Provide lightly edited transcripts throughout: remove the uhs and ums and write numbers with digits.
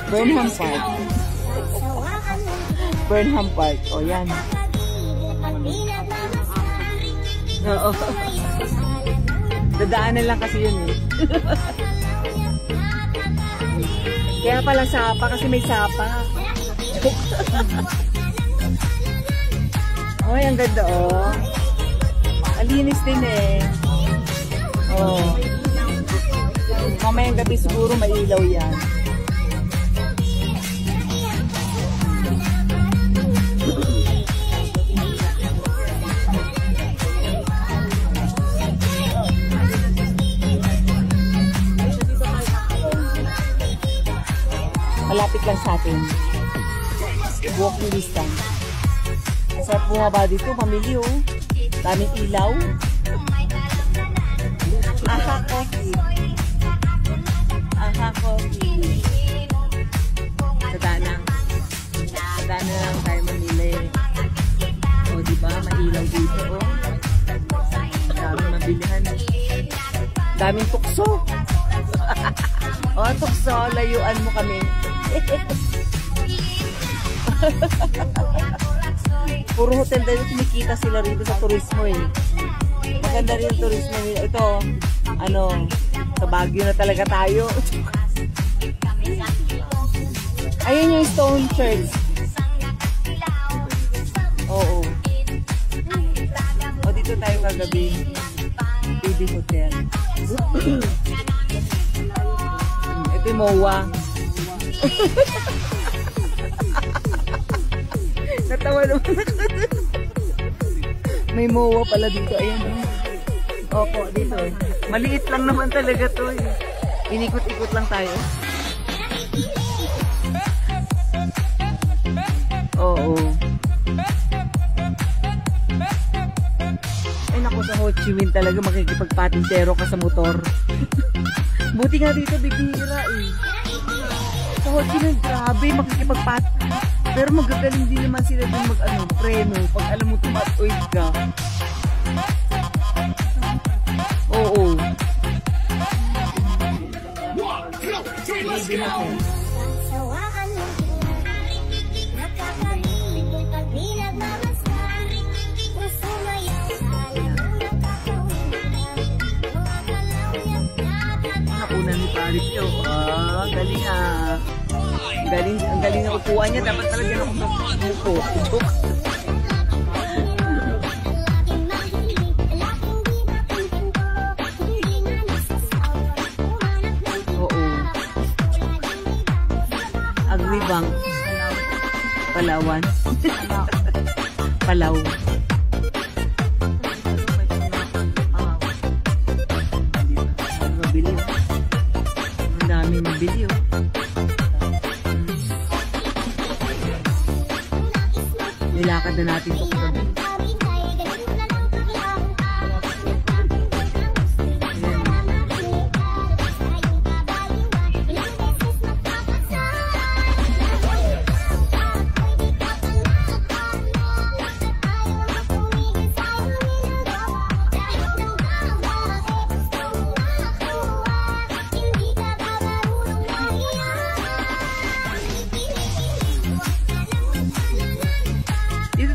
Burnham Park. Burnham Park. O, yan. Oo. Dadaanan lang kasi yun eh. Kaya pala sapa kasi may sapa. Ay, ang ganda oh. Alinis din eh. Oh. Mamayang gabi siguro mailaw yan. Malapit lang sa atin. Walking distance. Sarap bumaba dito, pamilya oh. Daming ilaw. Aha coffee. Aha coffee. Sadana. Sadana lang tayo mamili. O diba, mailaw dito oh. Daming mabilihan. Daming tukso. O tukso, layuan mo kami. Puro hotel dahil kumikita sila rito sa turismo eh. Maganda rin yung turismo nila. Ito, ano, sa Baguio na talaga tayo. Ayun yung Stone Church. Oo. O dito tayo kagabi. Baby Hotel. Ito yung MOA. Natawa naman ako. May MOA pala dito. Ayan. Opo, dito. Maliit lang naman talaga to. Inikot-ikot lang tayo. Oo. Ay naku, sa Ho Chi Minh talaga makikipagpatintero ka sa motor. Buti nga dito, bibihira eh. Sa Ho Chi Minh, grabe, makikipagpat. Pero magagaling din naman sila dun mag-ano, preno. Pag alam mo tumat-oid ka. Oo. Hindi na ko. Nakunan ni Paris nyo. Ah, galing ah. Ang galing na upuan niya. Dapat talaga na umupo. Oo. Agribang. Palawan. Palaw. Mabili. Ang dami mabili oh. Nilakad na natin ito.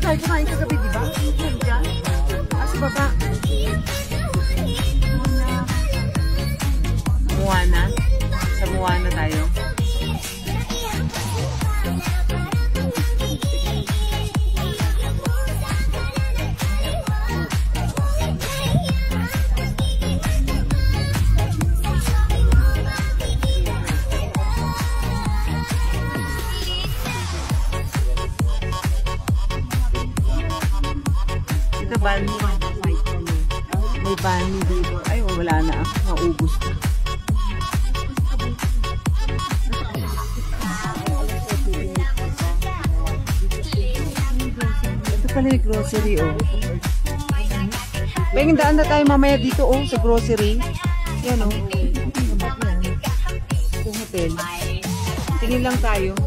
Tayo kumain kagabi, diba? Diyan. Sa baba. Moana. Sa Moana tayo. Ito bani. May bani dito. Ay, wala na. Naubos na. Ito pala yung grocery, oh. Pwede daan na tayo mamaya dito, oh, sa grocery. Yan, oh. Sa hotel. Tingin lang tayo.